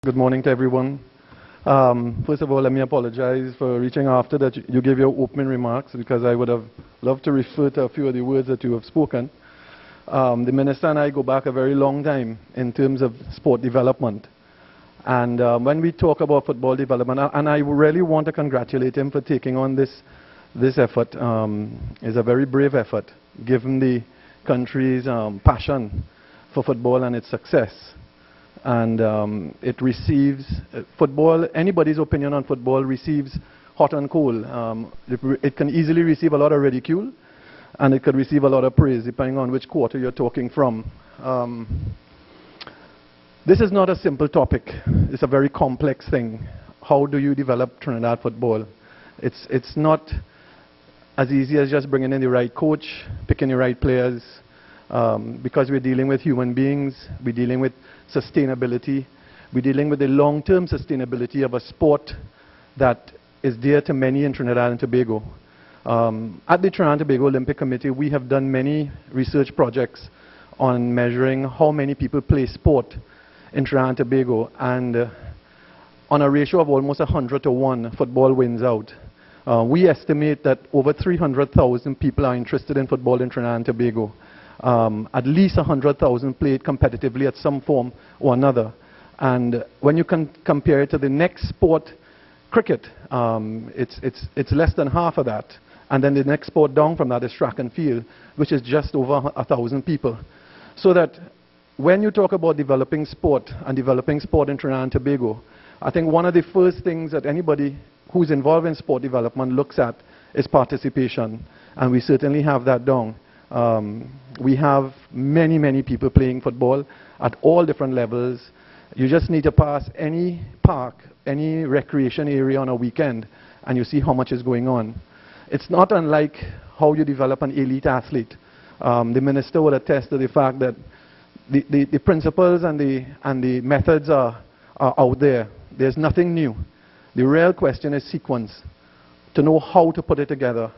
Good morning to everyone. First of all, let me apologize for reaching after that you gave your opening remarks, because I would have loved to refer to a few of the words that you have spoken. The Minister and I go back a very long time in terms of sport development. And when we talk about football development, and I really want to congratulate him for taking on this effort. It's a very brave effort, given the country's passion for football and its success. And it receives football, anybody's opinion on football receives hot and cold. It can easily receive a lot of ridicule, and it could receive a lot of praise, depending on which quarter you're talking from. This is not a simple topic. It's a very complex thing. How do you develop Trinidad football? It's not as easy as just bringing in the right coach, picking the right players, because we're dealing with human beings, we're dealing with sustainability, we're dealing with the long-term sustainability of a sport that is dear to many in Trinidad and Tobago. At the Trinidad and Tobago Olympic Committee, we have done many research projects on measuring how many people play sport in Trinidad and Tobago, and on a ratio of almost 100 to 1, football wins out. We estimate that over 300,000 people are interested in football in Trinidad and Tobago. At least 100,000 play it competitively at some form or another. And when you can compare it to the next sport, cricket, it's less than half of that. And then the next sport down from that is track and field, which is just over 1,000 people. So that when you talk about developing sport and developing sport in Trinidad and Tobago, I think one of the first things that anybody who's involved in sport development looks at is participation. And we certainly have that down. We have many, many people playing football at all different levels. You just need to pass any park, any recreation area on a weekend, and you see how much is going on. It's not unlike how you develop an elite athlete. The Minister will attest to the fact that the principles and the methods are out there. There's nothing new. The real question is sequence, to know how to put it together.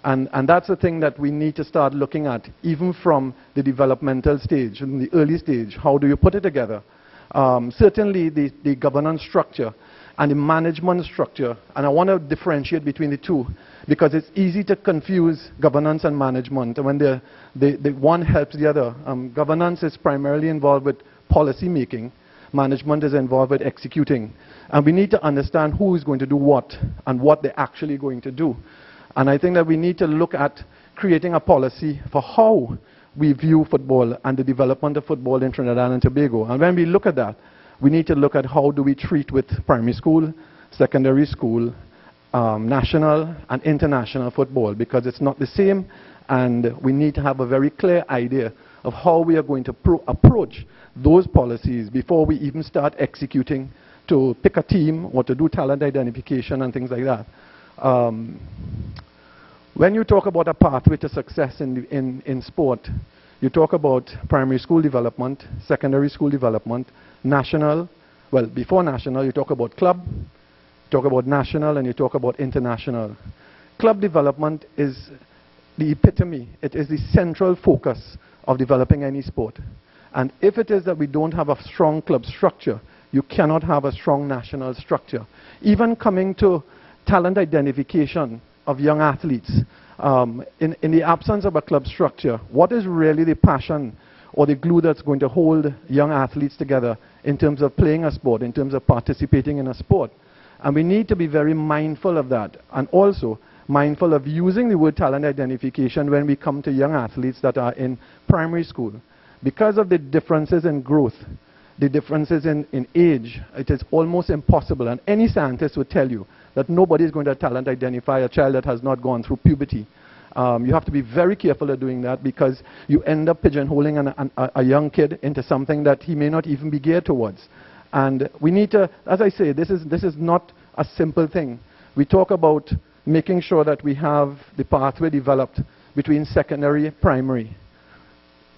And that's the thing that we need to start looking at, even from the developmental stage, in the early stage. How do you put it together? Certainly the governance structure and the management structure, and I want to differentiate between the two, because it's easy to confuse governance and management when the one helps the other. Governance is primarily involved with policy making. Management is involved with executing. And we need to understand who is going to do what and what they're actually going to do. And I think that we need to look at creating a policy for how we view football and the development of football in Trinidad and Tobago. And when we look at that, we need to look at how do we treat with primary school, secondary school, national and international football, because it's not the same, and we need to have a very clear idea of how we are going to approach those policies before we even start executing to pick a team or to do talent identification and things like that. When you talk about a pathway to success in sport, you talk about primary school development, secondary school development, national. Well, before national, you talk about club, you talk about national, and you talk about international. Club development is the epitome. It is the central focus of developing any sport. And if it is that we don't have a strong club structure, you cannot have a strong national structure. Even coming to talent identification of young athletes, in the absence of a club structure, what is really the passion or the glue that's going to hold young athletes together in terms of playing a sport, in terms of participating in a sport? And we need to be very mindful of that, and also mindful of using the word talent identification when we come to young athletes that are in primary school. Because of the differences in growth, the differences in age, it is almost impossible, and any scientist would tell you that nobody is going to talent identify a child that has not gone through puberty. You have to be very careful of doing that, because you end up pigeonholing a young kid into something that he may not even be geared towards. And we need to, as I say, this is not a simple thing. We talk about making sure that we have the pathway developed between secondary and primary.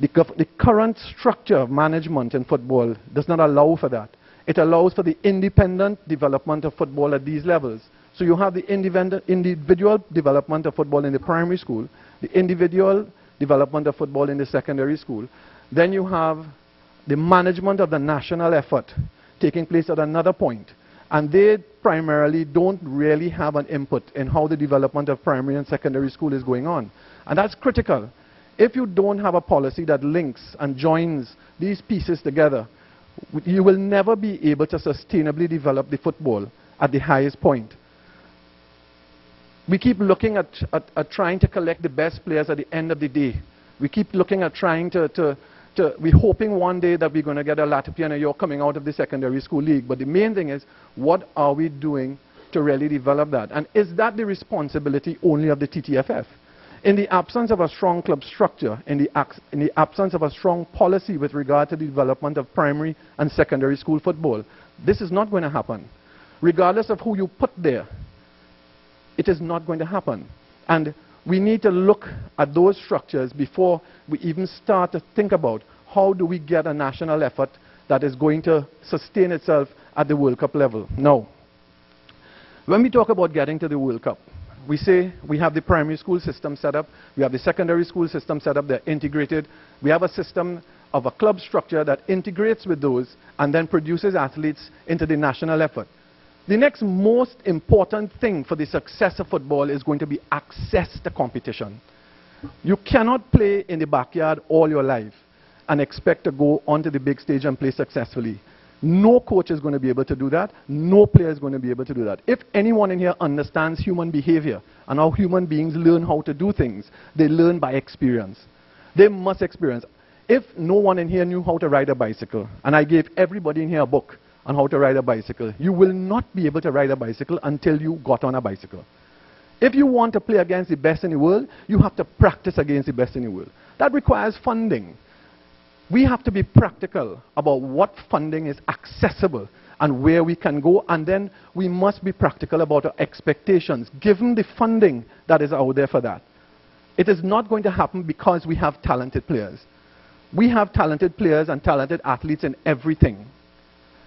The current structure of management in football does not allow for that. It allows for the independent development of football at these levels. So you have the individual development of football in the primary school, the individual development of football in the secondary school. Then you have the management of the national effort, taking place at another point. And they primarily don't really have an input in how the development of primary and secondary school is going on. And that's critical. If you don't have a policy that links and joins these pieces together, you will never be able to sustainably develop the football at the highest point. We keep looking at trying to collect the best players at the end of the day. We keep looking at trying we're hoping one day that we're going to get a Latipi and a York coming out of the secondary school league. But the main thing is, what are we doing to really develop that? And is that the responsibility only of the TTFF? In the absence of a strong club structure, in the absence of a strong policy with regard to the development of primary and secondary school football, this is not going to happen. Regardless of who you put there, it is not going to happen. And we need to look at those structures before we even start to think about how do we get a national effort that is going to sustain itself at the World Cup level. Now, when we talk about getting to the World Cup, we say we have the primary school system set up, we have the secondary school system set up, they're integrated. We have a system of a club structure that integrates with those and then produces athletes into the national effort. The next most important thing for the success of football is going to be access to competition. You cannot play in the backyard all your life and expect to go onto the big stage and play successfully. No coach is going to be able to do that. No player is going to be able to do that. If anyone in here understands human behavior and how human beings learn how to do things, they learn by experience. They must experience. If no one in here knew how to ride a bicycle, and I gave everybody in here a book on how to ride a bicycle, you will not be able to ride a bicycle until you got on a bicycle. If you want to play against the best in the world, you have to practice against the best in the world. That requires funding. We have to be practical about what funding is accessible and where we can go, and then we must be practical about our expectations, given the funding that is out there for that. It is not going to happen because we have talented players. We have talented players and talented athletes in everything.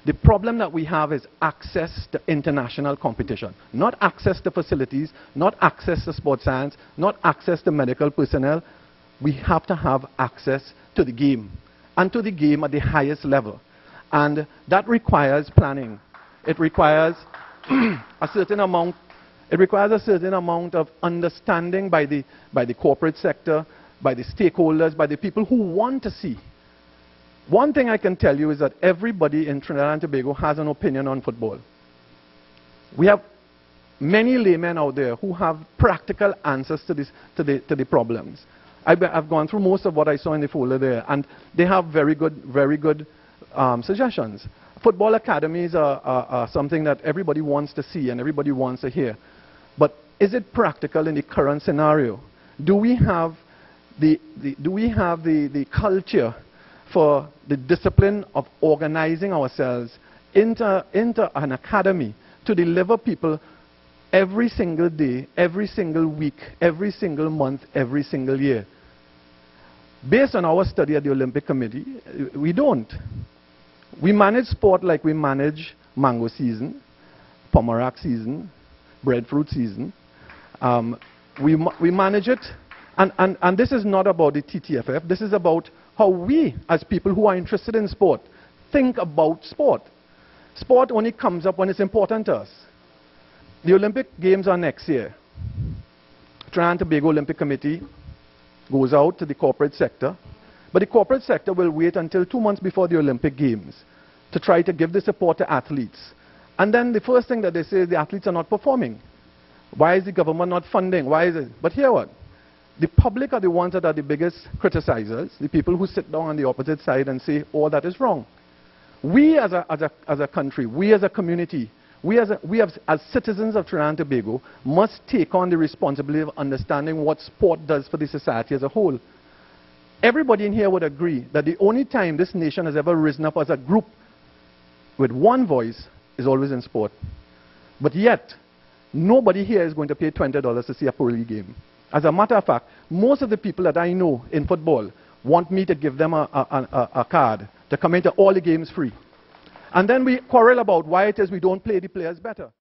The problem that we have is access to international competition. Not access to facilities, not access to sports science, not access to medical personnel. We have to have access to the game, and to the game at the highest level. And that requires planning. It requires a certain amount of understanding by the corporate sector, by the stakeholders, by the people who want to see. One thing I can tell you is that everybody in Trinidad and Tobago has an opinion on football. We have many laymen out there who have practical answers to the problems. I've gone through most of what I saw in the folder there, and they have very good suggestions. Football academies are something that everybody wants to see and everybody wants to hear. But is it practical in the current scenario? Do we have the culture for the discipline of organizing ourselves into an academy to deliver people every single day, every single week, every single month, every single year? Based on our study at the Olympic Committee, we don't. We manage sport like we manage mango season, pomerac season, breadfruit season. We manage it, and this is not about the TTFF, this is about how we, as people who are interested in sport, think about sport. Sport only comes up when it's important to us. The Olympic Games are next year. Trinidad and Tobago Olympic Committee goes out to the corporate sector, but the corporate sector will wait until 2 months before the Olympic Games to try to give the support to athletes. And then the first thing that they say is the athletes are not performing. Why is the government not funding? Why is it? But hear what? The public are the ones that are the biggest criticizers, the people who sit down on the opposite side and say, oh, that is wrong. We as a country, we as a community, we as citizens of Trinidad and Tobago must take on the responsibility of understanding what sport does for the society as a whole. Everybody in here would agree that the only time this nation has ever risen up as a group with one voice is always in sport. But yet, nobody here is going to pay $20 to see a Pro League game. As a matter of fact, most of the people that I know in football want me to give them a card to come into all the games free. And then we quarrel about why it is we don't play the players better.